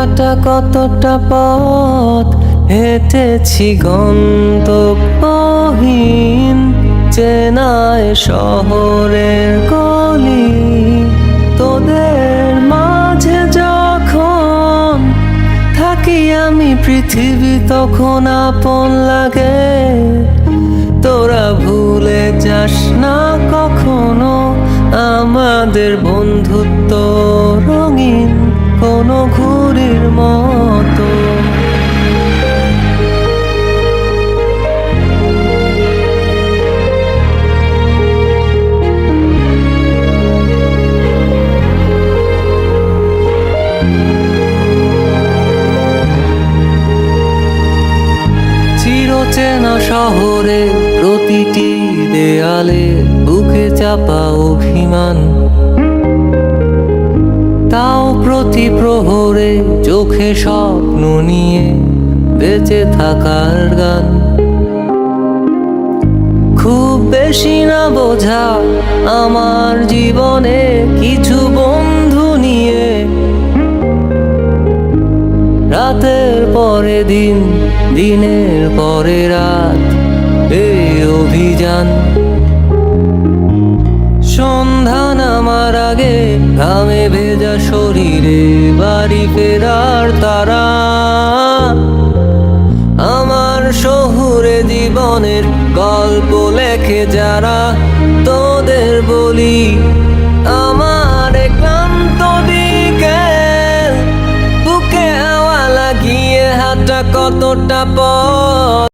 হাঁটা কতটা পথ হেঁটেছি গন্তব্যহীন চেনায় শহরের গলি। তোদের মাঝে যখন থাকি আমি পৃথিবী তখন আপন লাগে। তোরা ভুলে যাস না কখনো আমাদের বন্ধুত্ব রঙিন কোনো ঘুড়ির মতো। চিরচেনা শহরে প্রতিটি দেয়ালে বুকে চাপা অভিমান, তাও প্রতি প্রহরে চোখে স্বপ্ন নিয়ে বেঁচে থাকার গান। খুব বেশি না বোঝা আমার জীবনে কিছু বন্ধু নিয়ে রাতের পরে দিন, দিনের পরে রাত এই অভিযান। সন্ধ্যা নামার আগে ঘামে ভেজা শরীরে বাড়ি ফেরার তারা। আমার শহুরে জীবনের গল্প লেখে যারা, তোদের বলি আমার ক্লান্ত বিকেল বুকে হাওয়া লাগিয়ে হাঁটা কতটা পথ।